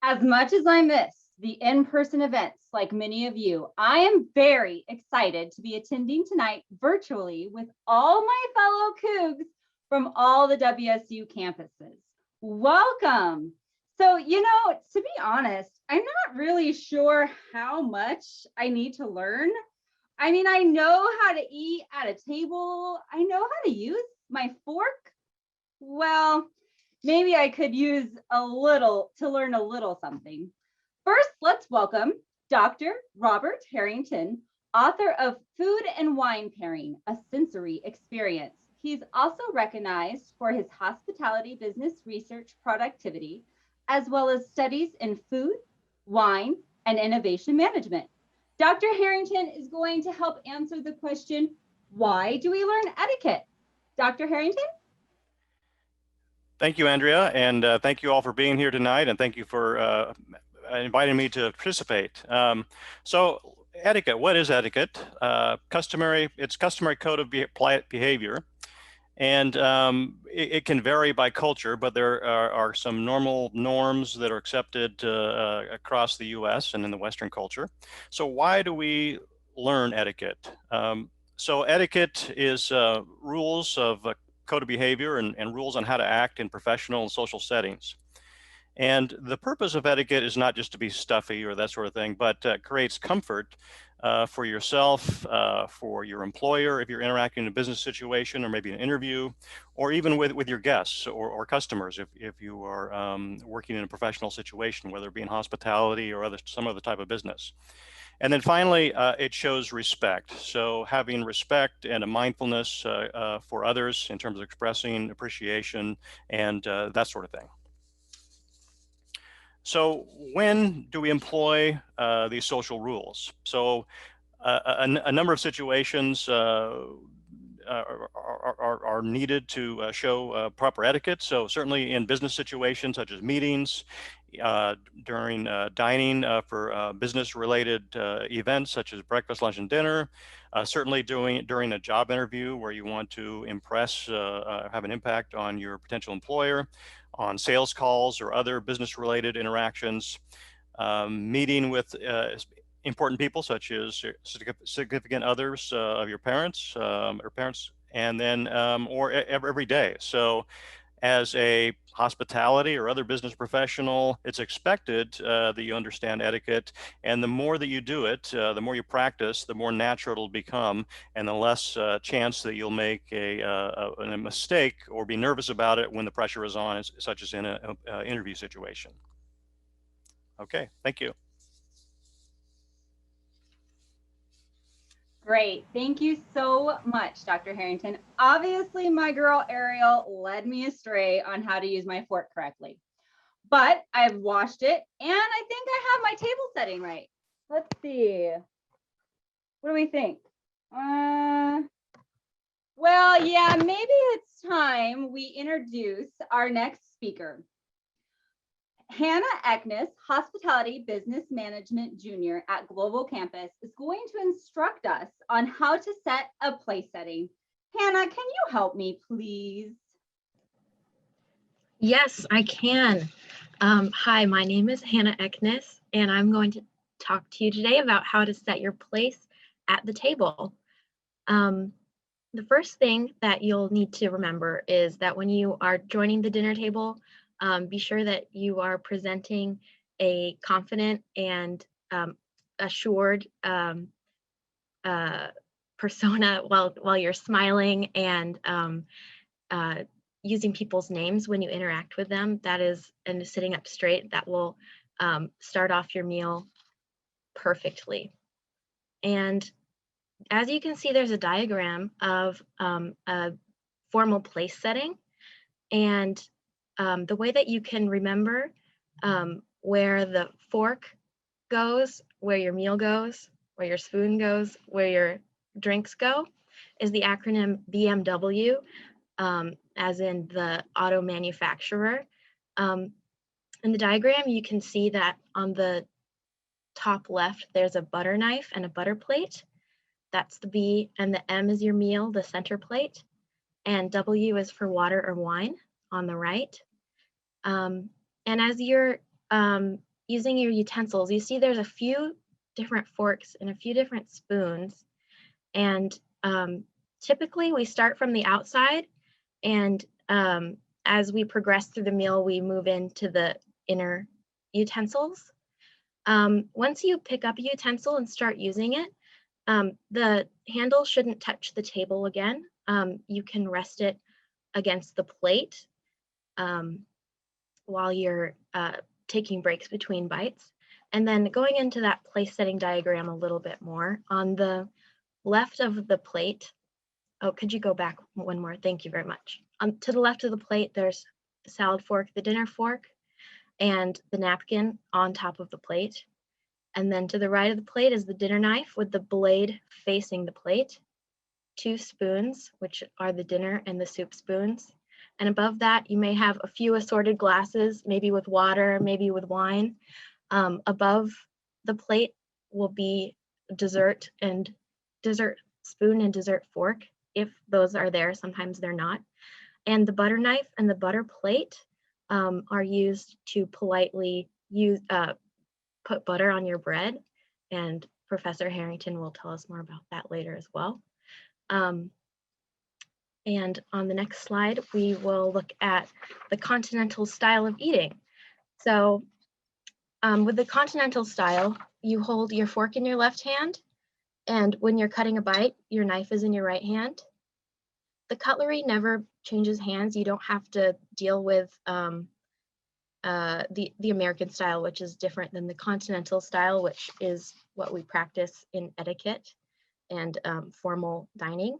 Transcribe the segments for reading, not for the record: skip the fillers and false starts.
As much as I miss the in-person events like many of you, I am very excited to be attending tonight virtually with all my fellow Cougs from all the WSU campuses. Welcome. So, to be honest, I'm not really sure how much I need to learn. I mean, I know how to eat at a table. I know how to use my fork. Well, maybe I could use a little to learn a little something. First, let's welcome Dr. Robert Harrington, author of Food and Wine Pairing, A Sensory Experience. He's also recognized for his hospitality business research productivity, as well as studies in food, wine, and innovation management. Dr. Harrington is going to help answer the question, why do we learn etiquette? Dr. Harrington? Thank you, Andrea, and thank you all for being here tonight, and thank you for inviting me to participate. So etiquette, what is etiquette? It's customary code of polite behavior, and it can vary by culture, but there are some norms that are accepted across the US and in the Western culture. So why do we learn etiquette? So etiquette is rules of code of behavior and rules on how to act in professional and social settings. And the purpose of etiquette is not just to be stuffy or that sort of thing, but creates comfort for yourself, for your employer, if you're interacting in a business situation or maybe an interview, or even with your guests or customers if you are working in a professional situation, whether it be in hospitality or some other type of business. And then finally, it shows respect. So having respect and a mindfulness for others in terms of expressing appreciation and that sort of thing. So when do we employ these social rules? So a number of situations are needed to show proper etiquette. So certainly in business situations such as meetings, during dining for business-related events such as breakfast, lunch, and dinner, certainly during a job interview where you want to impress, have an impact on your potential employer, on sales calls or other business-related interactions, meeting with important people such as significant others of your parents, and then or every day. So as a hospitality or other business professional, it's expected that you understand etiquette, and the more that you do it, the more you practice, the more natural it'll become, and the less chance that you'll make a mistake or be nervous about it when the pressure is on, such as in an interview situation. Okay, thank you. Great. Thank you so much, Dr. Harrington. Obviously, my girl Ariel led me astray on how to use my fork correctly, but I've washed it and I think I have my table setting right. Let's see. What do we think? Well, yeah, maybe it's time we introduce our next speaker. Hannah Mcginnis, Hospitality Business Management Junior at Global Campus, is going to instruct us on how to set a place setting. Hannah, can you help me, please? Yes, I can. Hi, my name is Hannah Mcginnis, and I'm going to talk to you today about how to set your place at the table. The first thing that you'll need to remember is that when you are joining the dinner table, be sure that you are presenting a confident and assured persona while you're smiling and using people's names when you interact with them. That is, and sitting up straight, that will start off your meal perfectly. And as you can see, there's a diagram of a formal place setting, and the way that you can remember where the fork goes, where your meal goes, where your spoon goes, where your drinks go, is the acronym BMW, as in the auto manufacturer. In the diagram, you can see that on the top left, there's a butter knife and a butter plate. That's the B, and the M is your meal, the center plate, and W is for water or wine on the right. And as you're using your utensils, you see there's a few different forks and a few different spoons. And typically we start from the outside, and as we progress through the meal, we move into the inner utensils. Once you pick up a utensil and start using it, the handle shouldn't touch the table again. You can rest it against the plate while you're taking breaks between bites. And then going into that place setting diagram a little bit more, on the left of the plate, oh, could you go back one more? Thank you very much. To the left of the plate, there's the salad fork, the dinner fork, and the napkin on top of the plate. And then to the right of the plate is the dinner knife with the blade facing the plate, 2 spoons, which are the dinner and the soup spoons. And above that, you may have a few assorted glasses, maybe with water, maybe with wine. Above the plate will be dessert spoon and dessert fork, if those are there. Sometimes they're not. And the butter knife and the butter plate are used to politely put butter on your bread. And Professor Harrington will tell us more about that later as well. And on the next slide, we will look at the continental style of eating. So with the continental style, you hold your fork in your left hand, and when you're cutting a bite, your knife is in your right hand. The cutlery never changes hands. You don't have to deal with the American style, which is different than the continental style, which is what we practice in etiquette and formal dining.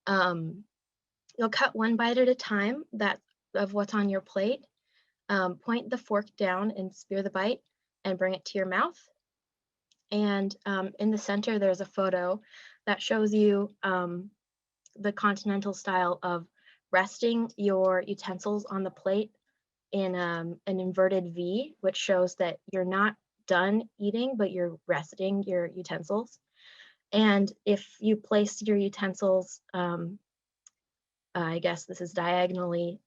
You'll cut one bite at a time of what's on your plate. Point the fork down and spear the bite and bring it to your mouth. And in the center, there's a photo that shows you the continental style of resting your utensils on the plate in an inverted V, which shows that you're not done eating, but you're resting your utensils. And if you place your utensils, I guess this is diagonally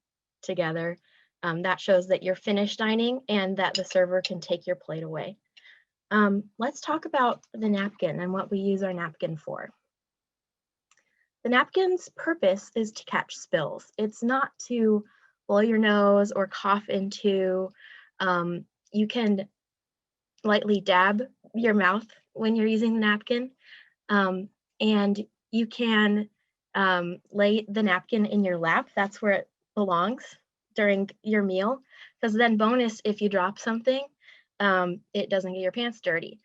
together, that shows that you're finished dining and that the server can take your plate away. Let's talk about the napkin and what we use our napkin for. The napkin's purpose is to catch spills. It's not to blow your nose or cough into. You can lightly dab your mouth when you're using the napkin, and you can lay the napkin in your lap. That's where it belongs during your meal, because then bonus, if you drop something, it doesn't get your pants dirty.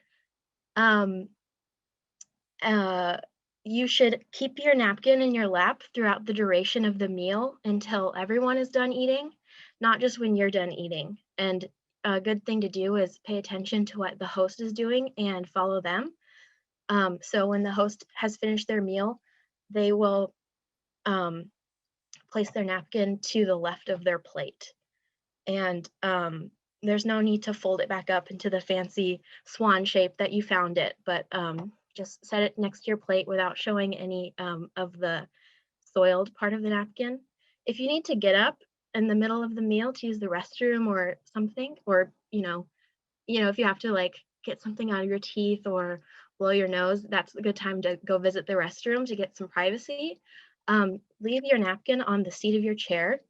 You should keep your napkin in your lap throughout the duration of the meal until everyone is done eating, not just when you're done eating. And a good thing to do is pay attention to what the host is doing and follow them. So when the host has finished their meal, they will place their napkin to the left of their plate. And there's no need to fold it back up into the fancy swan shape that you found it, but just set it next to your plate without showing any of the soiled part of the napkin. If you need to get up in the middle of the meal to use the restroom or something, or if you have to like get something out of your teeth or blow your nose, that's a good time to go visit the restroom to get some privacy. Leave your napkin on the seat of your chair,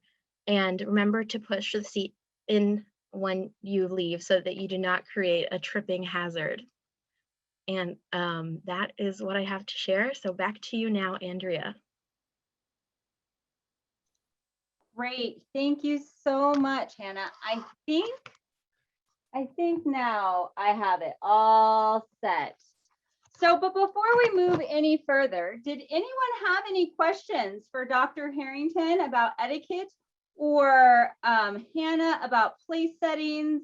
and remember to push the seat in when you leave so that you do not create a tripping hazard. And that is what I have to share. So back to you now, Andrea. Great. Thank you so much, Hannah. I think now I have it all set. So, but before we move any further, did anyone have any questions for Dr. Harrington about etiquette, or Hannah about place settings?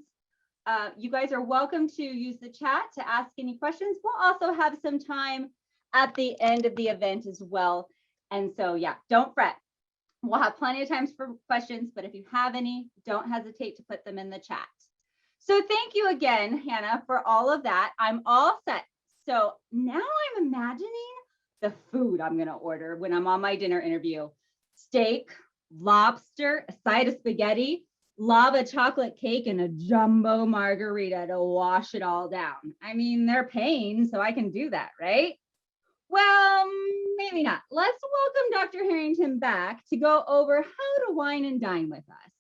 You guys are welcome to use the chat to ask any questions. We'll also have some time at the end of the event as well. And so, yeah, don't fret. We'll have plenty of times for questions, but if you have any, don't hesitate to put them in the chat. So thank you again, Hannah, for all of that. I'm all set. So now I'm imagining the food I'm going to order when I'm on my dinner interview. Steak, lobster, a side of spaghetti. lava chocolate cake and a jumbo margarita to wash it all down. I mean, they're paying, so I can do that, right? Well, maybe not. Let's welcome Dr. Harrington back to go over how to wine and dine with us.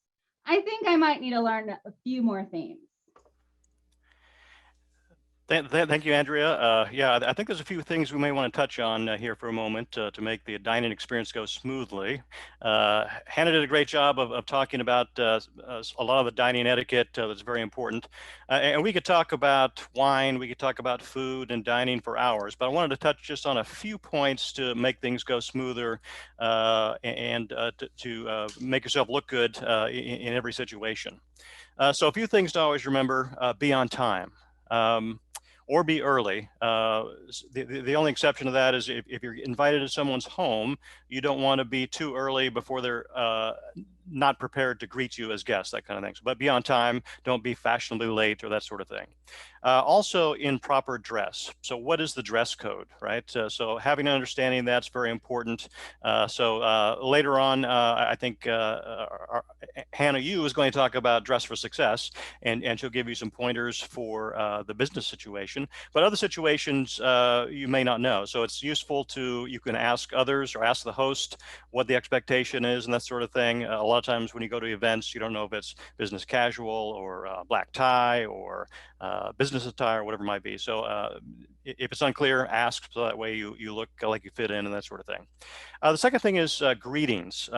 I think I might need to learn a few more things. Thank you, Andrea. Yeah, I think there's a few things we may want to touch on here for a moment to make the dining experience go smoothly. Hannah did a great job of talking about a lot of the dining etiquette that's very important. And we could talk about wine, we could talk about food and dining for hours, but I wanted to touch just on a few points to make things go smoother and to make yourself look good in every situation. So a few things to always remember: be on time. Or be early. The only exception to that is if you're invited to someone's home, you don't want to be too early before they're not prepared to greet you as guests, that kind of thing. But be on time, don't be fashionably late or that sort of thing. Also in proper dress. So what is the dress code, right? So having an understanding that's very important. So later on, I think Hannah Yu is going to talk about dress for success, and she'll give you some pointers for the business situation. But other situations you may not know. So it's useful you can ask others or ask the host what the expectation is and that sort of thing. A lot of times when you go to events, you don't know if it's business casual or black tie or business attire, whatever it might be. So if it's unclear, ask so that way you look like you fit in and that sort of thing. The second thing is greetings.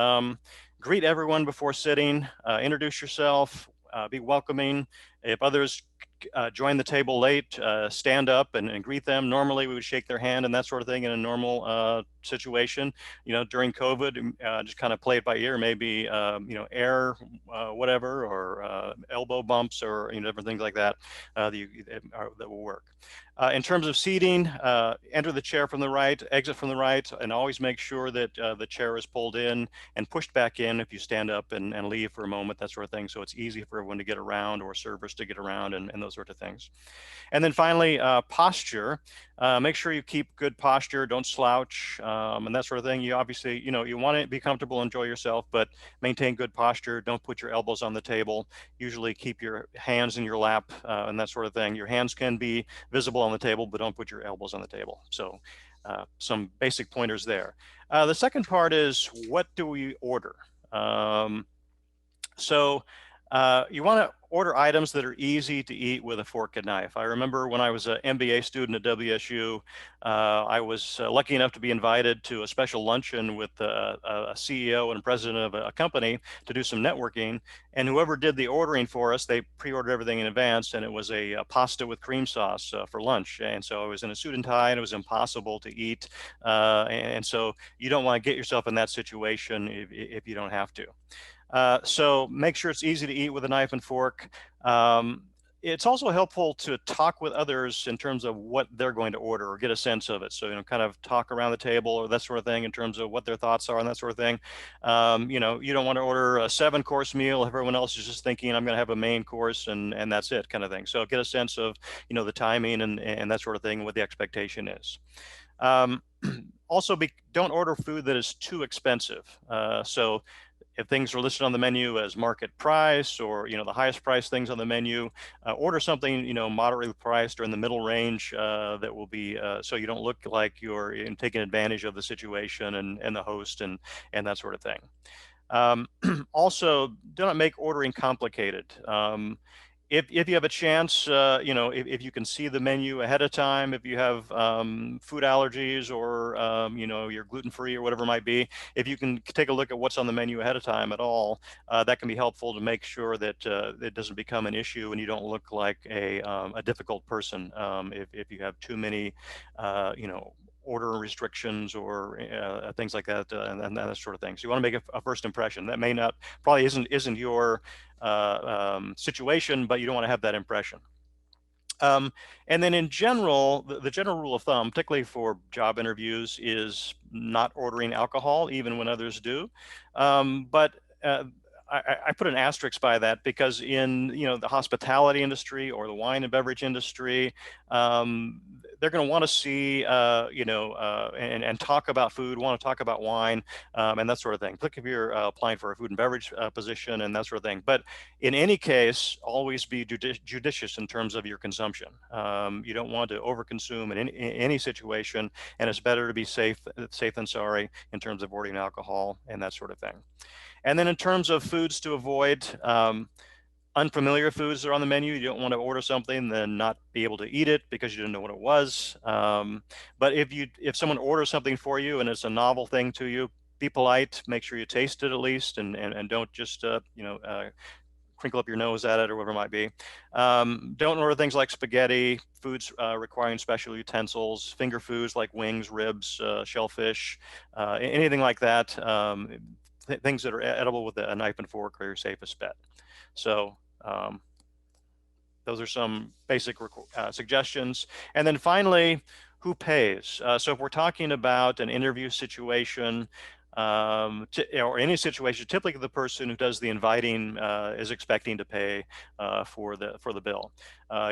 Greet everyone before sitting, introduce yourself, be welcoming. If others join the table late, stand up and greet them. Normally we would shake their hand and that sort of thing in a normal situation. During COVID, just kind of play it by ear, maybe, air, whatever, or elbow bumps or, different things like that that will work. In terms of seating, enter the chair from the right, exit from the right, and always make sure that the chair is pulled in and pushed back in if you stand up and leave for a moment, that sort of thing. So it's easy for everyone to get around or servers to get around and those sorts of things. And then finally, posture. Make sure you keep good posture, don't slouch, and that sort of thing. You obviously, you want to be comfortable, enjoy yourself, but maintain good posture. Don't put your elbows on the table. Usually keep your hands in your lap and that sort of thing. Your hands can be visible on the table, but don't put your elbows on the table. So some basic pointers there. The second part is, what do we order? So you want to order items that are easy to eat with a fork and knife. I remember when I was an MBA student at WSU, I was lucky enough to be invited to a special luncheon with a CEO and president of a company to do some networking. And whoever did the ordering for us, they pre-ordered everything in advance, and it was a pasta with cream sauce for lunch. And so I was in a suit and tie, and it was impossible to eat. And so you don't want to get yourself in that situation if you don't have to. So make sure it's easy to eat with a knife and fork. It's also helpful to talk with others in terms of what they're going to order or get a sense of it. So, kind of talk around the table or that sort of thing in terms of what their thoughts are and that sort of thing. You don't want to order a 7-course meal if everyone else is just thinking, I'm going to have a main course and that's it, kind of thing. So get a sense of, the timing and that sort of thing, what the expectation is. Also, don't order food that is too expensive. So if things are listed on the menu as market price or, the highest price things on the menu, order something, moderately priced or in the middle range that will be, so you don't look like you're taking advantage of the situation and the host and that sort of thing. Also, do not make ordering complicated. If you have a chance, if you can see the menu ahead of time, if you have food allergies or, you're gluten-free or whatever it might be, if you can take a look at what's on the menu ahead of time at all, that can be helpful to make sure that it doesn't become an issue and you don't look like a difficult person if you have too many, order restrictions or things like that and that sort of thing. So you want to make a first impression. That probably isn't your situation, but you don't want to have that impression. And then in general, the general rule of thumb, particularly for job interviews, is not ordering alcohol, even when others do. But I put an asterisk by that because in the hospitality industry or the wine and beverage industry, they're going to want to see, and talk about food, want to talk about wine, and that sort of thing. Particularly if you're applying for a food and beverage position and that sort of thing. But in any case, always be judicious in terms of your consumption. You don't want to overconsume in any situation, and it's better to be safe than sorry in terms of ordering alcohol and that sort of thing. And then in terms of foods to avoid, unfamiliar foods are on the menu. You don't want to order something and then not be able to eat it because you didn't know what it was. But if someone orders something for you and it's a novel thing to you, be polite, make sure you taste it at least, and don't just crinkle up your nose at it or whatever it might be. Don't order things like spaghetti, foods requiring special utensils, finger foods like wings, ribs, shellfish, anything like that. Things that are edible with a knife and fork are your safest bet. So those are some basic suggestions. And then finally, who pays? So if we're talking about an interview situation, or any situation, typically the person who does the inviting is expecting to pay for the bill.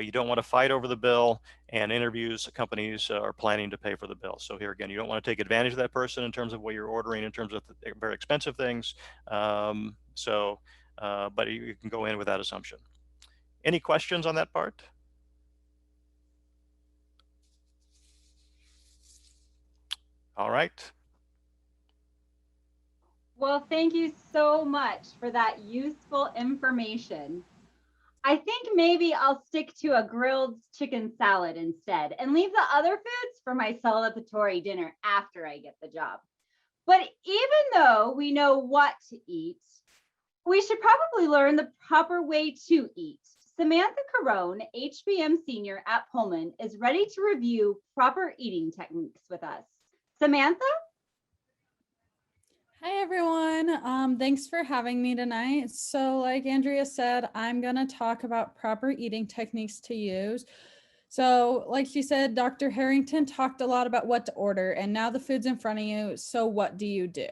You don't want to fight over the bill, and interviews, companies are planning to pay for the bill. So here again, you don't want to take advantage of that person in terms of what you're ordering, in terms of very expensive things. But you can go in with that assumption. Any questions on that part? All right. Well, thank you so much for that useful information. I think maybe I'll stick to a grilled chicken salad instead and leave the other foods for my celebratory dinner after I get the job. But even though we know what to eat, we should probably learn the proper way to eat. Samantha Carone, HBM Senior at Pullman, is ready to review proper eating techniques with us. Samantha? Hi, everyone. Thanks for having me tonight. So like Andrea said, I'm going to talk about proper eating techniques to use. So like she said, Dr. Harrington talked a lot about what to order, and now the food's in front of you. So what do you do?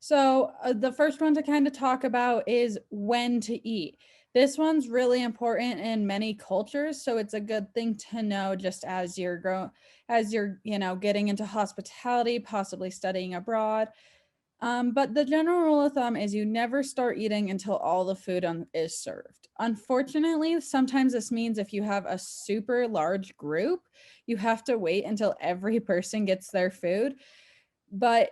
So the first one to kind of talk about is when to eat. This one's really important in many cultures, so it's a good thing to know just as you're getting into hospitality, possibly studying abroad. But the general rule of thumb is you never start eating until all the food is served. Unfortunately, sometimes this means if you have a super large group, you have to wait until every person gets their food. But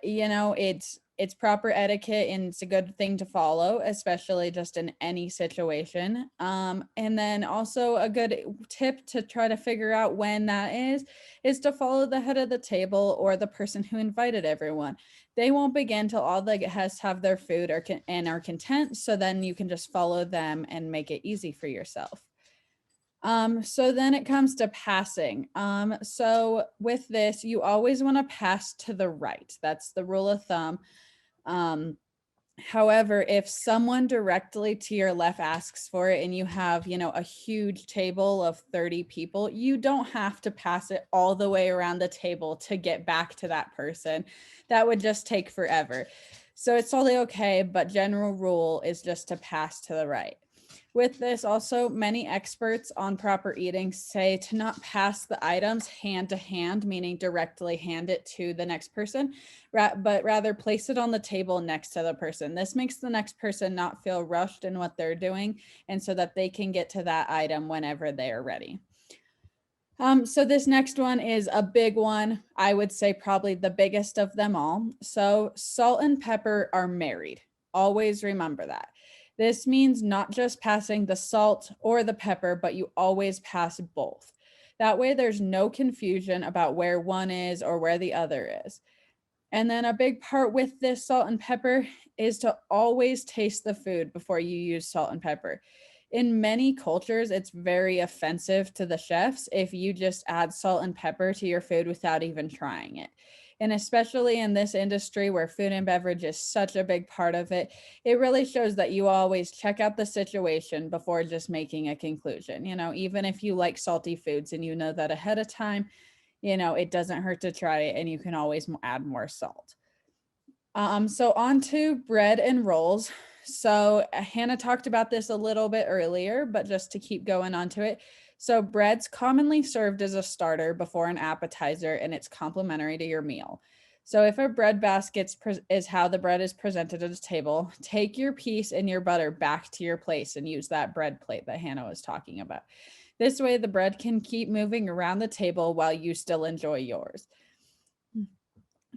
it's proper etiquette, and it's a good thing to follow, especially just in any situation. And then also a good tip to try to figure out when that is to follow the head of the table or the person who invited everyone. They won't begin till all the guests have their food and are content. So then you can just follow them and make it easy for yourself. So then it comes to passing. So with this, you always want to pass to the right. That's the rule of thumb. However, if someone directly to your left asks for it and you have, a huge table of 30 people, you don't have to pass it all the way around the table to get back to that person. That would just take forever. So it's totally okay, but general rule is just to pass to the right. With this, also, many experts on proper eating say to not pass the items hand to hand, meaning directly hand it to the next person, but rather place it on the table next to the person. This makes the next person not feel rushed in what they're doing, and so that they can get to that item whenever they are ready. So this next one is a big one. I would say probably the biggest of them all. So salt and pepper are married. Always remember that. This means not just passing the salt or the pepper, but you always pass both. That way there's no confusion about where one is or where the other is. And then a big part with this salt and pepper is to always taste the food before you use salt and pepper. In many cultures, it's very offensive to the chefs if you just add salt and pepper to your food without even trying it. And especially in this industry where food and beverage is such a big part of it, it really shows that you always check out the situation before just making a conclusion. Even if you like salty foods and you know that ahead of time, it doesn't hurt to try it, and you can always add more salt. So on to bread and rolls. So Hannah talked about this a little bit earlier, but just to keep going onto it. So bread's commonly served as a starter before an appetizer, and it's complementary to your meal. So if a bread basket is how the bread is presented at a table, take your piece and your butter back to your place and use that bread plate that Hannah was talking about. This way the bread can keep moving around the table while you still enjoy yours.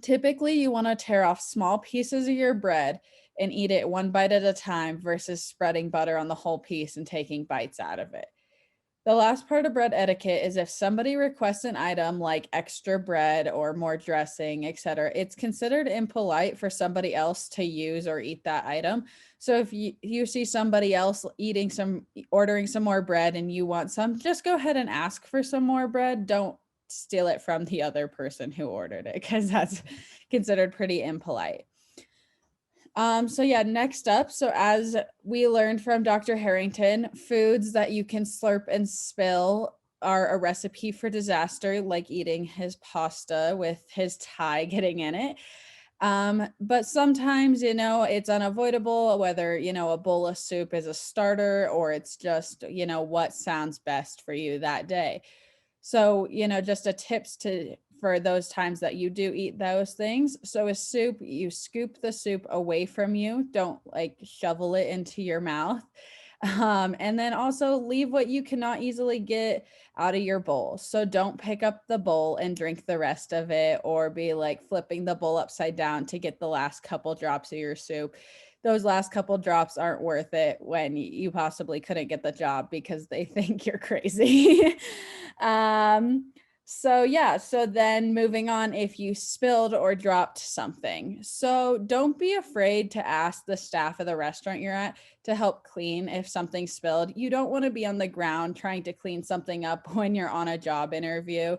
Typically, you want to tear off small pieces of your bread and eat it one bite at a time versus spreading butter on the whole piece and taking bites out of it. The last part of bread etiquette is if somebody requests an item like extra bread or more dressing, etc., it's considered impolite for somebody else to use or eat that item. So if you see somebody else ordering some more bread and you want some, just go ahead and ask for some more bread. Don't steal it from the other person who ordered it, because that's considered pretty impolite. So yeah, next up, so as we learned from Dr. Harrington, foods that you can slurp and spill are a recipe for disaster, like eating his pasta with his tie getting in it. But sometimes, it's unavoidable, whether, a bowl of soup is a starter or it's just, what sounds best for you that day. So, just a tips for those times that you do eat those things. So with soup, you scoop the soup away from you. Don't like shovel it into your mouth. And then also leave what you cannot easily get out of your bowl. So don't pick up the bowl and drink the rest of it, or be like flipping the bowl upside down to get the last couple drops of your soup. Those last couple drops aren't worth it when you possibly couldn't get the job because they think you're crazy. So then moving on, if you spilled or dropped something. So don't be afraid to ask the staff of the restaurant you're at to help clean if something spilled. You don't want to be on the ground trying to clean something up when you're on a job interview.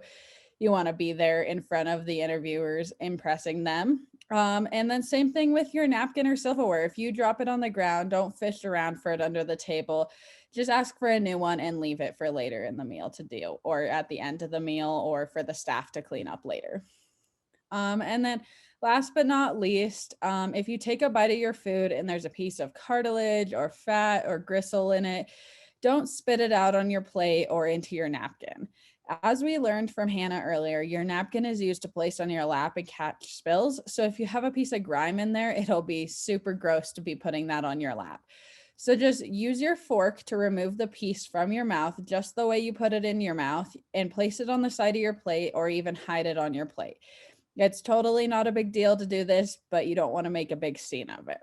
You want to be there in front of the interviewers, impressing them. And then same thing with your napkin or silverware. If you drop it on the ground, don't fish around for it under the table. Just ask for a new one and leave it for later in the meal to deal, or at the end of the meal, or for the staff to clean up later. And then last but not least, if you take a bite of your food and there's a piece of cartilage or fat or gristle in it, don't spit it out on your plate or into your napkin. As we learned from Hannah earlier, your napkin is used to place on your lap and catch spills. So if you have a piece of grime in there, it'll be super gross to be putting that on your lap. So just use your fork to remove the piece from your mouth, just the way you put it in your mouth, and place it on the side of your plate, or even hide it on your plate. It's totally not a big deal to do this, but you don't want to make a big scene of it.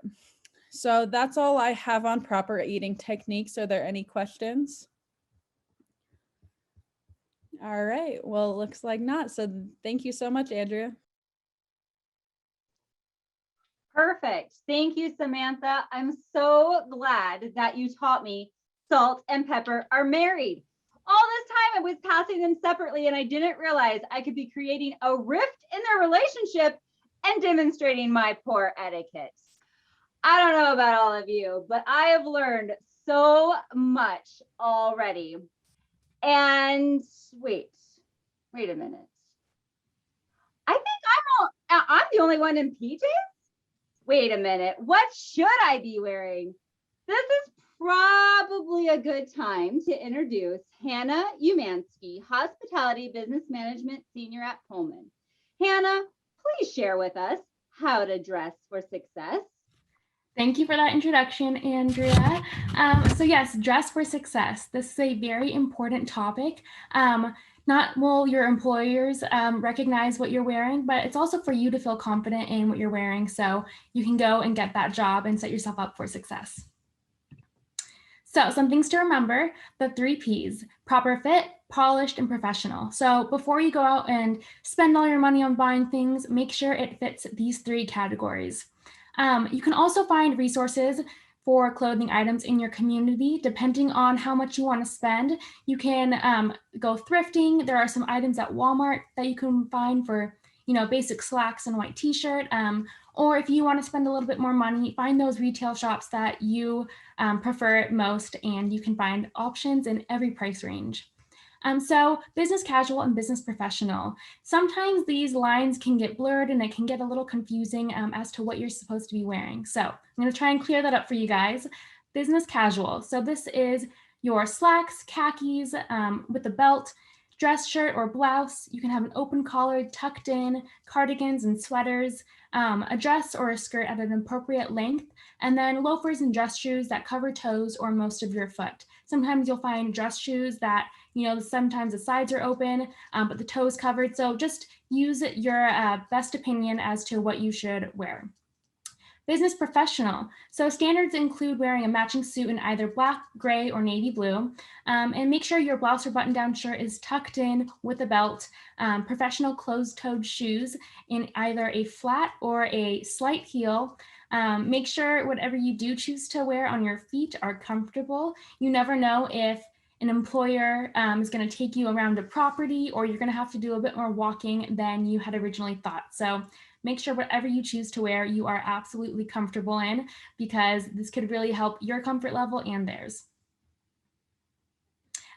So that's all I have on proper eating techniques. Are there any questions? All right, well, it looks like not. So thank you so much, Andrea. Perfect. Thank you, Samantha. I'm so glad that you taught me salt and pepper are married. All this time I was passing them separately, and I didn't realize I could be creating a rift in their relationship and demonstrating my poor etiquette. I don't know about all of you, but I have learned so much already. And wait a minute. I think I'm the only one in PJs. Wait a minute. What should I be wearing? This is probably a good time to introduce Hannah Umansky, Hospitality Business Management Senior at Pullman. Hannah, please share with us how to dress for success. Thank you for that introduction, Andrea. So yes, dress for success. This is a very important topic. Not will your employers recognize what you're wearing, but it's also for you to feel confident in what you're wearing so you can go and get that job and set yourself up for success. So some things to remember, the 3 Ps: proper fit, polished, and professional. So before you go out and spend all your money on buying things, make sure it fits these 3 categories. You can also find resources for clothing items in your community, depending on how much you want to spend. You can go thrifting. There are some items at Walmart that you can find for, basic slacks and white t-shirt. Or if you want to spend a little bit more money, find those retail shops that you prefer most, and you can find options in every price range. So business casual and business professional. Sometimes these lines can get blurred and it can get a little confusing as to what you're supposed to be wearing. So I'm going to try and clear that up for you guys. Business casual. So this is your slacks, khakis with a belt, dress shirt or blouse. You can have an open collar, tucked in, cardigans and sweaters, a dress or a skirt at an appropriate length, and then loafers and dress shoes that cover toes or most of your foot. Sometimes you'll find dress shoes that, sometimes the sides are open, but the toes covered. So just use your best opinion as to what you should wear. Business professional. So standards include wearing a matching suit in either black, gray, or navy blue. And make sure your blouse or button-down shirt is tucked in with a belt. Professional closed-toed shoes in either a flat or a slight heel. Make sure whatever you do choose to wear on your feet are comfortable. You never know if an employer is going to take you around a property, or you're going to have to do a bit more walking than you had originally thought. So make sure whatever you choose to wear, you are absolutely comfortable in, because this could really help your comfort level and theirs.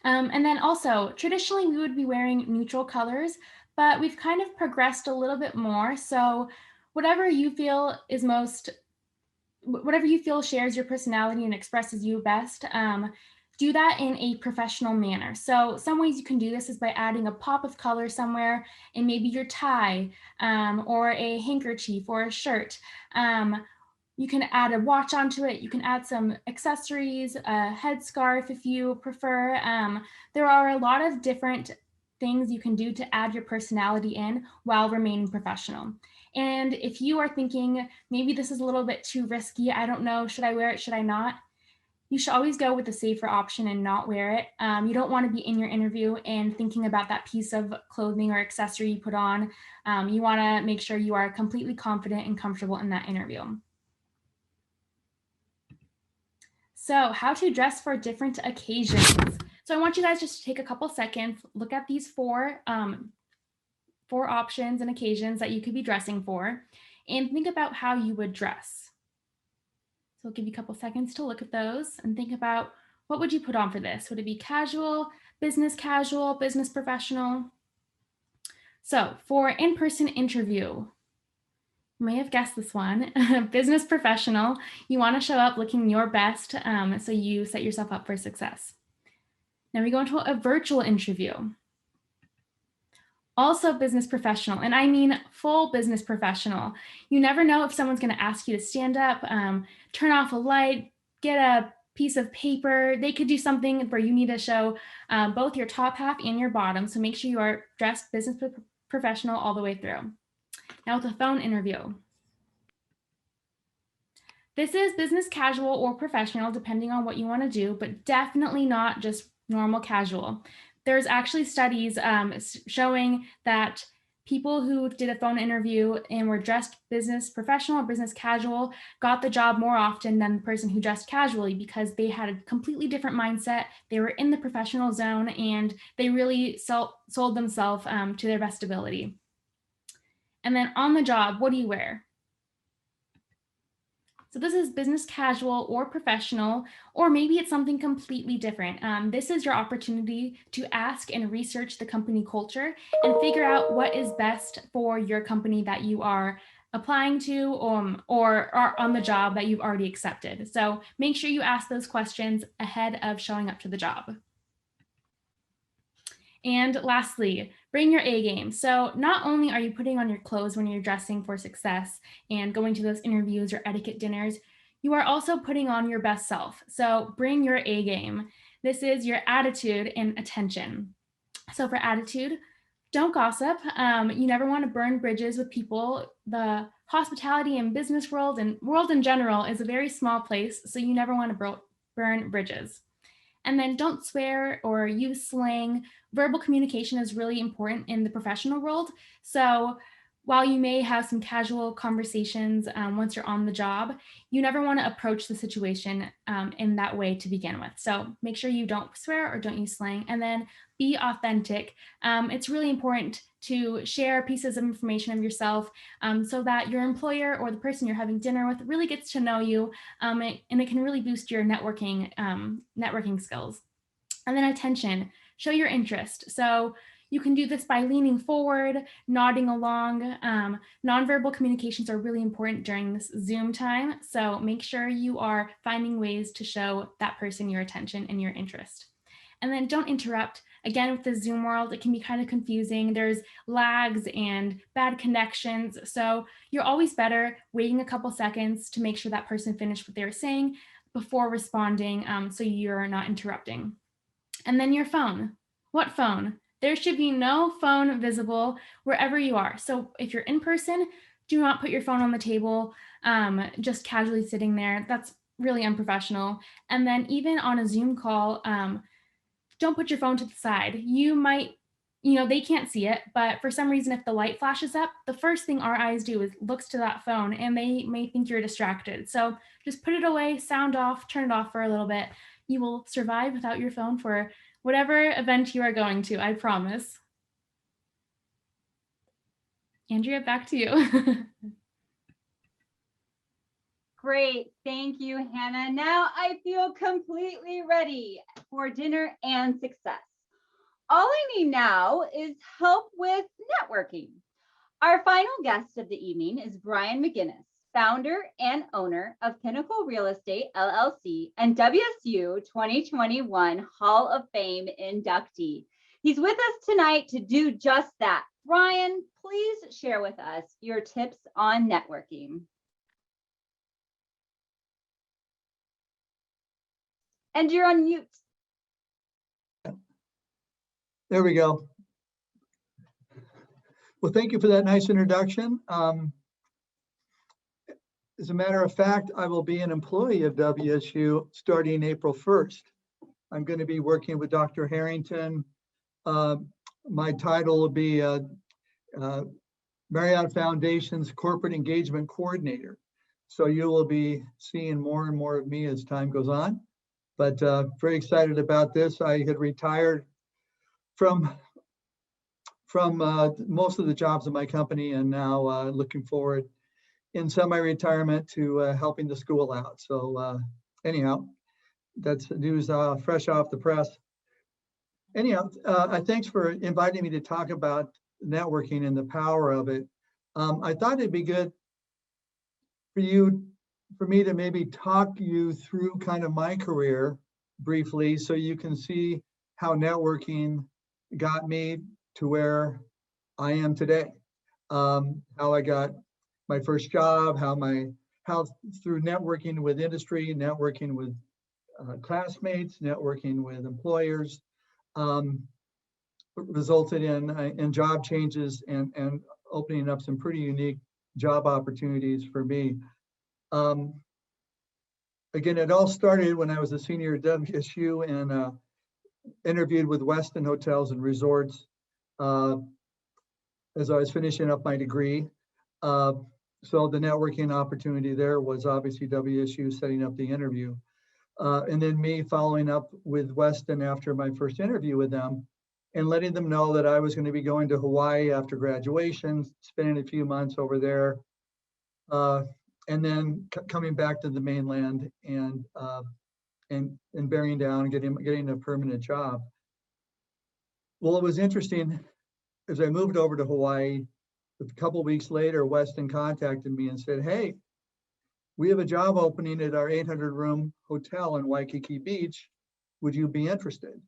And then also, traditionally we would be wearing neutral colors, but we've kind of progressed a little bit more. So whatever you feel shares your personality and expresses you best, do that in a professional manner. So some ways you can do this is by adding a pop of color somewhere in maybe your tie, or a handkerchief or a shirt. You can add a watch onto it. You can add some accessories, a headscarf if you prefer. There are a lot of different things you can do to add your personality in while remaining professional. And if you are thinking, maybe this is a little bit too risky, I don't know, should I wear it, should I not? You should always go with the safer option and not wear it. You don't want to be in your interview and thinking about that piece of clothing or accessory you put on. You want to make sure you are completely confident and comfortable in that interview. So how to dress for different occasions. So I want you guys just to take a couple seconds, look at these four options and occasions that you could be dressing for, and think about how you would dress. So I'll give you a couple seconds to look at those and think about, what would you put on for this? Would it be casual, business professional? So for in-person interview, you may have guessed this one, business professional, you want to show up looking your best, so you set yourself up for success. Now we go into a virtual interview. Also business professional, and I mean full business professional. You never know if someone's going to ask you to stand up, turn off a light, get a piece of paper. They could do something where you need to show both your top half and your bottom. So make sure you are dressed business professional all the way through. Now with a phone interview. This is business casual or professional, depending on what you want to do, but definitely not just normal casual. There's actually studies showing that people who did a phone interview and were dressed business professional or business casual got the job more often than the person who dressed casually, because they had a completely different mindset. They were in the professional zone and they really sold themselves to their best ability. And then on the job, what do you wear? So this is business casual or professional, or maybe it's something completely different. This is your opportunity to ask and research the company culture and figure out what is best for your company that you are applying to, or are on the job that you've already accepted. So make sure you ask those questions ahead of showing up to the job. And lastly, bring your A game. So not only are you putting on your clothes when you're dressing for success and going to those interviews or etiquette dinners, you are also putting on your best self. So bring your A game. This is your attitude and attention. So for attitude, don't gossip. You never want to burn bridges with people. The hospitality and business world and world in general is a very small place, so you never want to burn bridges. And then don't swear or use slang. Verbal communication is really important in the professional world. So while you may have some casual conversations once you're on the job, you never want to approach the situation in that way to begin with. So make sure you don't swear or don't use slang, and then be authentic. It's really important to share pieces of information of yourself so that your employer or the person you're having dinner with really gets to know you, and it can really boost your networking skills. And then attention, show your interest. So You can do this by leaning forward, nodding along. Nonverbal communications are really important during this Zoom time. So make sure you are finding ways to show that person your attention and your interest. And then don't interrupt. Again, with the Zoom world, it can be kind of confusing. There's lags and bad connections. So you're always better waiting a couple seconds to make sure that person finished what they were saying before responding, so you're not interrupting. And then your phone. What phone? There should be no phone visible wherever you are. So if you're in person, do not put your phone on the table, just casually sitting there. That's really unprofessional. And then even on a Zoom call, don't put your phone to the side. You might, they can't see it, but for some reason, if the light flashes up, the first thing our eyes do is looks to that phone, and they may think you're distracted. So just put it away, sound off, turn it off for a little bit. You will survive without your phone for whatever event you are going to, I promise. Andrea, back to you. Great. Thank you, Hannah. Now I feel completely ready for dinner and success. All I need now is help with networking. Our final guest of the evening is Brian Mcginnis, founder and owner of Pinnacle Real Estate, LLC, and WSU 2021 Hall of Fame inductee. He's with us tonight to do just that. Brian, please share with us your tips on networking. And you're on mute. There we go. Well, thank you for that nice introduction. As a matter of fact, I will be an employee of WSU starting April 1st. I'm going to be working with Dr. Harrington. My title will be Marriott Foundation's Corporate Engagement Coordinator. So you will be seeing more and more of me as time goes on. But very excited about this. I had retired from most of the jobs in my company, and now looking forward in semi-retirement to helping the school out. So anyhow, that's news fresh off the press. Anyhow, thanks for inviting me to talk about networking and the power of it. I thought it'd be good for me to maybe talk you through kind of my career briefly, so you can see how networking got me to where I am today. How I got my first job, how through networking with industry, networking with classmates, networking with employers, resulted in job changes and opening up some pretty unique job opportunities for me. Again, it all started when I was a senior at WSU and interviewed with Westin Hotels and Resorts as I was finishing up my degree. So the networking opportunity there was obviously WSU setting up the interview. And then me following up with Westin after my first interview with them and letting them know that I was going to be going to Hawaii after graduation, spending a few months over there, and then coming back to the mainland and bearing down and getting a permanent job. Well, it was interesting, as I moved over to Hawaii, a couple of weeks later, Westin contacted me and said, "Hey, we have a job opening at our 800-room hotel in Waikiki Beach. Would you be interested?"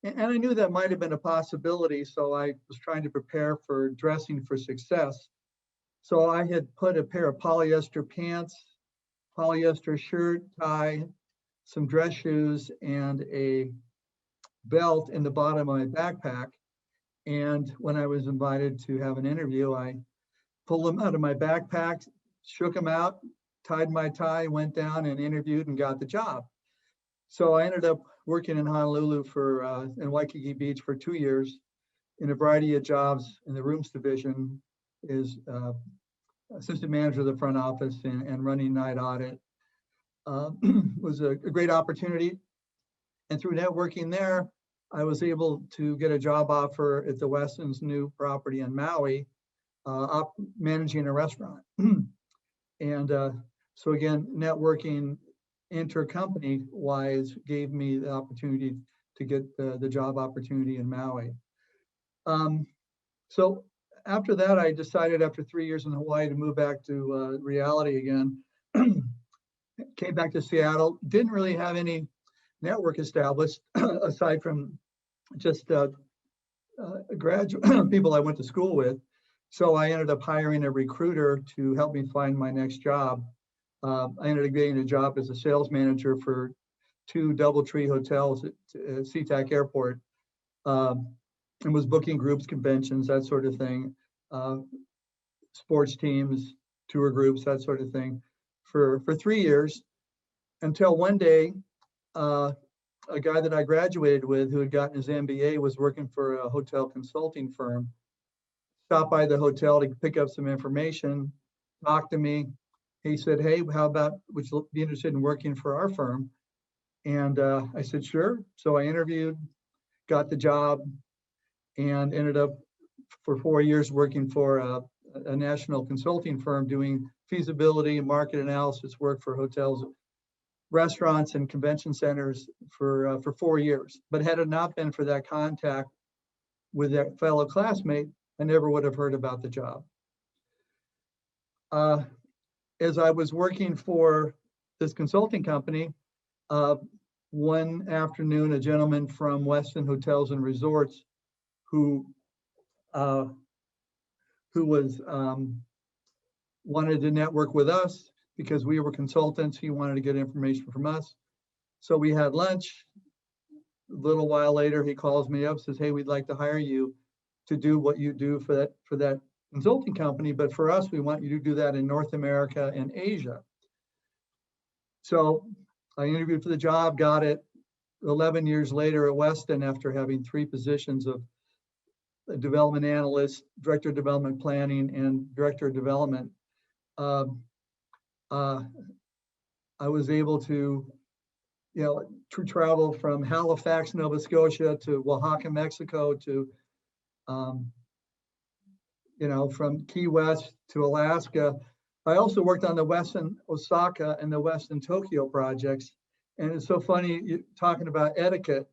And I knew that might have been a possibility, so I was trying to prepare for dressing for success. So I had put a pair of polyester pants, polyester shirt, tie, some dress shoes, and a belt in the bottom of my backpack. And when I was invited to have an interview, I pulled them out of my backpack, shook them out, tied my tie, went down and interviewed and got the job. So I ended up working in Honolulu in Waikiki Beach for 2 years in a variety of jobs in the rooms division, is assistant manager of the front office and running night audit. Was a great opportunity. And through networking there, I was able to get a job offer at the Westin's new property in Maui, managing a restaurant. And so again, networking intercompany wise gave me the opportunity to get the job opportunity in Maui. So after that, I decided after 3 years in Hawaii to move back to reality again. Came back to Seattle, didn't really have any network established aside from just graduate people I went to school with. So I ended up hiring a recruiter to help me find my next job. I ended up getting a job as a sales manager for 2 DoubleTree hotels at SeaTac Airport, and was booking groups, conventions, that sort of thing, sports teams, tour groups, that sort of thing, for 3 years, until one day, a guy that I graduated with who had gotten his MBA was working for a hotel consulting firm, stopped by the hotel to pick up some information, talked to me. He said, "Hey, how about, would you be interested in working for our firm?" And I said, "Sure." So I interviewed, got the job, and ended up for 4 years working for a national consulting firm doing feasibility and market analysis work for hotels, restaurants, and convention centers for 4 years. But had it not been for that contact with that fellow classmate, I never would have heard about the job. As I was working for this consulting company, one afternoon, a gentleman from Westin Hotels and Resorts who was wanted to network with us because we were consultants. He wanted to get information from us. So we had lunch. A little while later, he calls me up, says, "Hey, we'd like to hire you to do what you do for that consulting company, but for us, we want you to do that in North America and Asia." So I interviewed for the job, got it. 11 years later at Westin, after having 3 positions of a development analyst, director of development planning, and director of development, I was able to, to travel from Halifax, Nova Scotia to Oaxaca, Mexico, to, from Key West to Alaska. I also worked on the Westin Osaka and the Westin Tokyo projects. And it's so funny talking about etiquette.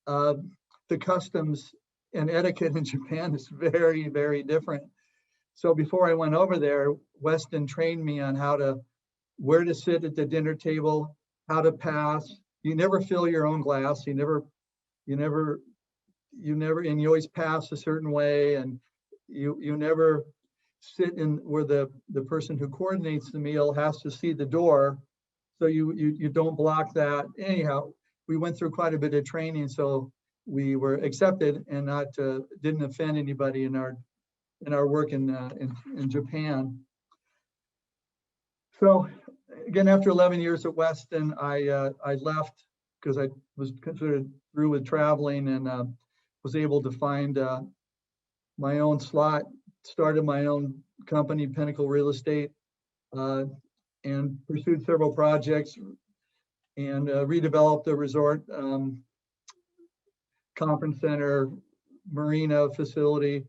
The customs and etiquette in Japan is very, very different. So before I went over there, Westin trained me on where to sit at the dinner table, how to pass. You never fill your own glass. You never, and you always pass a certain way, and you never sit in where the person who coordinates the meal has to see the door. So you don't block that. Anyhow, we went through quite a bit of training, so we were accepted and didn't offend anybody in our work in Japan. So again, after 11 years at Westin, I left because I was considered through with traveling, and was able to find my own slot, started my own company, Pinnacle Real Estate, and pursued several projects and redeveloped the resort, conference center, marina facility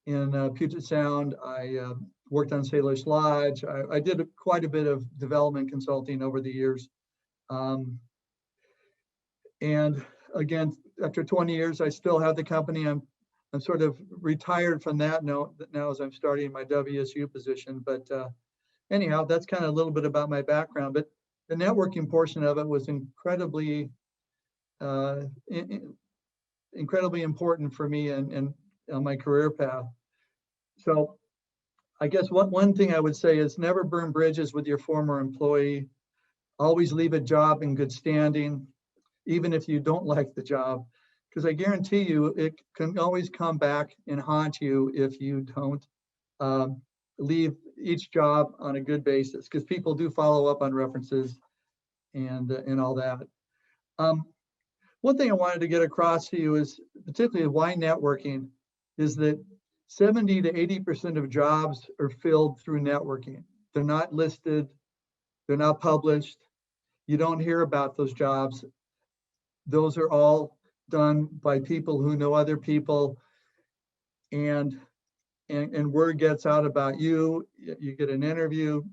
in Puget Sound. I worked on Sailor's Lodge. I did quite a bit of development consulting over the years. And again, after 20 years, I still have the company. I'm sort of retired from that now as I'm starting my WSU position. But anyhow, that's kind of a little bit about my background. But the networking portion of it was incredibly important for me and on my career path. So I guess one thing I would say is never burn bridges with your former employee. Always leave a job in good standing, even if you don't like the job, because I guarantee you it can always come back and haunt you if you don't leave each job on a good basis, because people do follow up on references and all that. One thing I wanted to get across to you is, particularly why networking, is that 70 to 80% of jobs are filled through networking. They're not listed, they're not published. You don't hear about those jobs. Those are all done by people who know other people, and word gets out about you. You get an interview,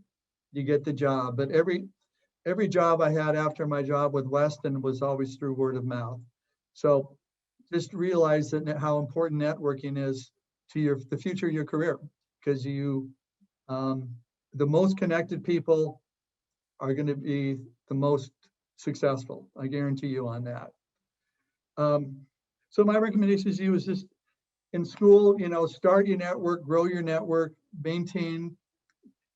you get the job. But every job I had after my job with Westin was always through word of mouth. So just realize that how important networking is to the future of your career, because the most connected people are going to be the most successful. I guarantee you on that. So my recommendation to you is just in school, start your network, grow your network, maintain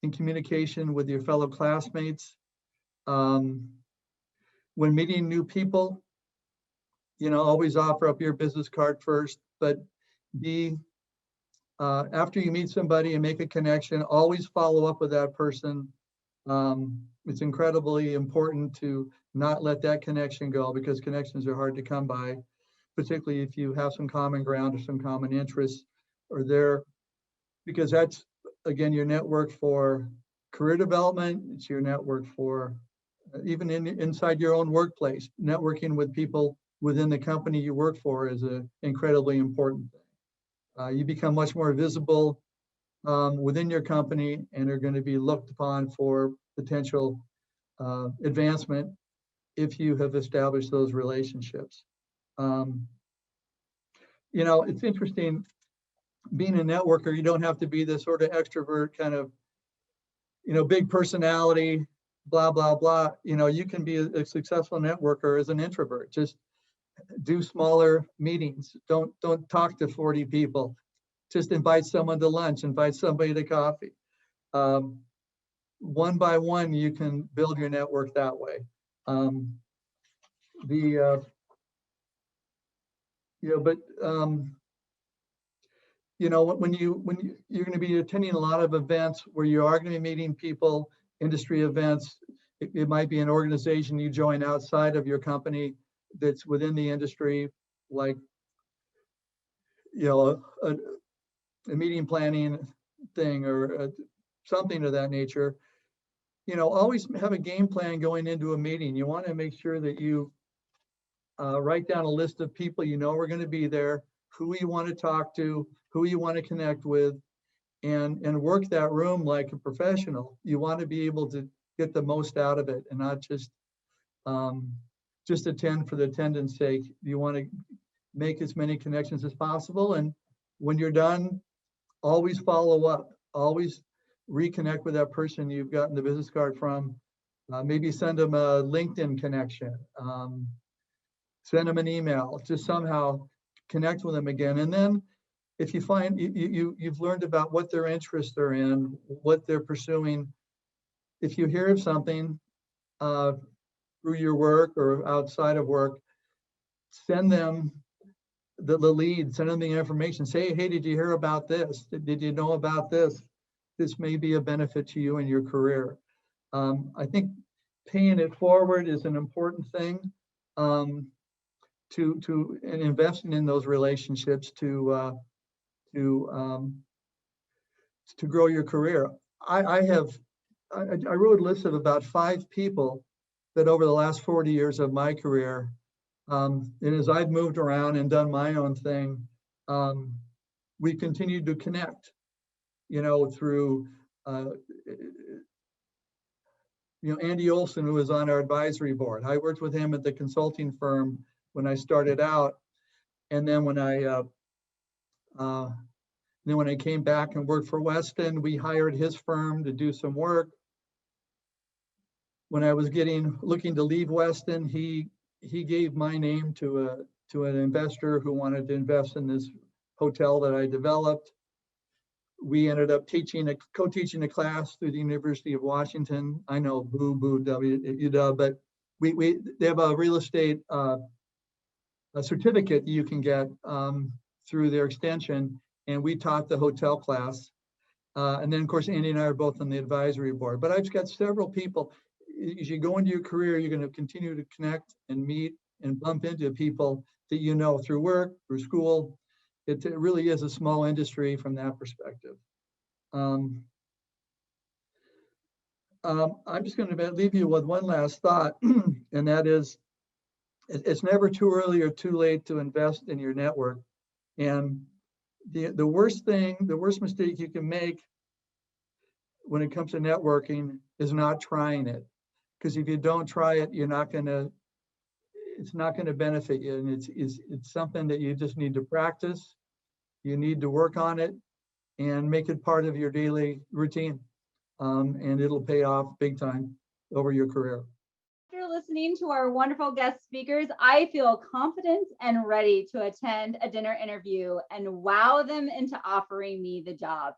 in communication with your fellow classmates. When meeting new people, always offer up your business card first, but after you meet somebody and make a connection, always follow up with that person. It's incredibly important to not let that connection go, because connections are hard to come by, particularly if you have some common ground or some common interests or there, because that's, again, your network for career development. It's your network for even inside your own workplace. Networking with people within the company you work for is an incredibly important thing. You become much more visible within your company and are going to be looked upon for potential advancement if you have established those relationships. It's interesting, being a networker, you don't have to be this sort of extrovert kind of, big personality, blah, blah, blah. You can be a successful networker as an introvert. Just do smaller meetings. Don't talk to 40 people. Just invite someone to lunch, invite somebody to coffee. One by one, you can build your network that way. When you're going to be attending a lot of events where you are going to be meeting people, industry events, it might be an organization you join outside of your company that's within the industry, like a meeting planning thing or something of that nature. Always have a game plan going into a meeting. You want to make sure that you write down a list of people are going to be there, who you want to talk to, who you want to connect with, and work that room like a professional. You want to be able to get the most out of it and not just attend for the attendance sake. You want to make as many connections as possible. And when you're done, always follow up, always reconnect with that person you've gotten the business card from. Maybe send them a LinkedIn connection, send them an email, just somehow connect with them again. And then if you find you've learned about what their interests are in, what they're pursuing, if you hear of something through your work or outside of work, send them the lead, send them the information. Say, hey, did you hear about this? Did you know about this? This may be a benefit to you in your career. I think paying it forward is an important thing, to investing in those relationships to grow your career. I wrote a list of about 5 people that over the last 40 years of my career, and as I've moved around and done my own thing, we continued to connect, through, Andy Olson, who was on our advisory board. I worked with him at the consulting firm when I started out. And then when I came back and worked for Weston, we hired his firm to do some work. When I was looking to leave Weston, he gave my name to an investor who wanted to invest in this hotel that I developed. We ended up co-teaching a class through the University of Washington. I know, boo, UW, but they have a real estate a certificate you can get through their extension, and we taught the hotel class. And then, of course, Andy and I are both on the advisory board. But I've got several people. As you go into your career, you're going to continue to connect and meet and bump into people that through work, through school. It really is a small industry from that perspective. I'm just going to leave you with one last thought, and that is, it's never too early or too late to invest in your network. And the worst mistake you can make when it comes to networking is not trying it. Because if you don't try it, you're not going to, it's not going to benefit you. And it's something that you just need to practice. You need to work on it and make it part of your daily routine. And it'll pay off big time over your career. After listening to our wonderful guest speakers, I feel confident and ready to attend a dinner interview and wow them into offering me the job.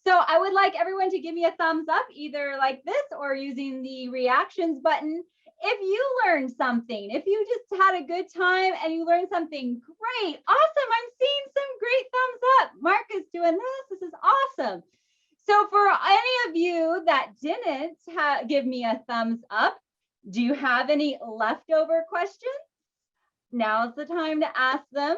So I would like everyone to give me a thumbs up, either like this or using the reactions button. If you learned something, if you just had a good time and you learned something great, awesome. I'm seeing some great thumbs up. Mark is doing this. This is awesome. So for any of you that didn't give me a thumbs up, do you have any leftover questions? Now's the time to ask them.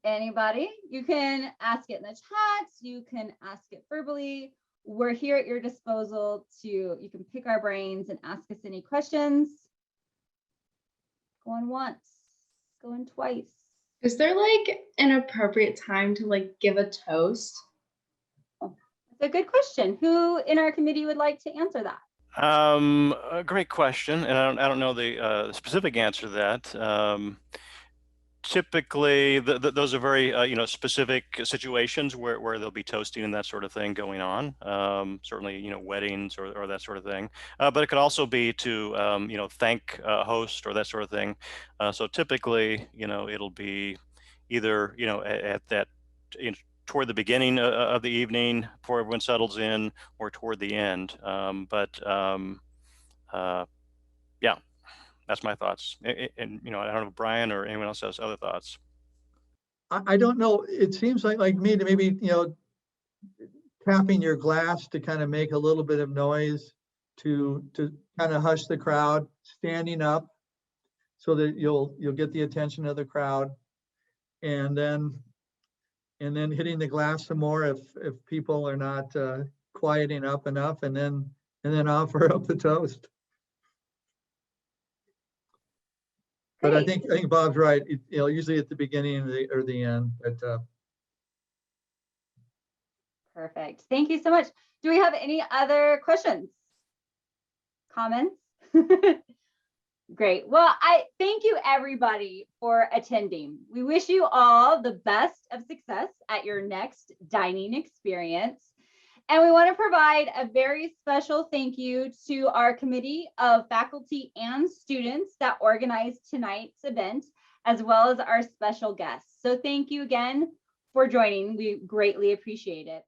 Anybody? You can ask it in the chat. You can ask it verbally. We're here at your disposal you can pick our brains and ask us any questions. Going once, going twice. Is there like an appropriate time to like give a toast? That's a good question. Who in our committee would like to answer that? A great question, and I don't know the specific answer to that. Typically, those are very specific situations where there'll be toasting and that sort of thing going on. Certainly, weddings or that sort of thing. But it could also be to thank a host or that sort of thing. So typically, it'll be either at that toward the beginning of the evening before everyone settles in, or toward the end. Yeah. That's my thoughts. And I don't know if Brian or anyone else has other thoughts. I don't know. It seems like me to maybe, tapping your glass to kind of make a little bit of noise to kind of hush the crowd, standing up so that you'll get the attention of the crowd, and then hitting the glass some more if people are not quieting up enough, and then offer up the toast. But I think Bob's right. Usually at the beginning or the end. But Perfect. Thank you so much. Do we have any other questions? Comments? Great. Well, I thank you everybody for attending. We wish you all the best of success at your next dining experience. And we want to provide a very special thank you to our committee of faculty and students that organized tonight's event, as well as our special guests. So thank you again for joining. We greatly appreciate it.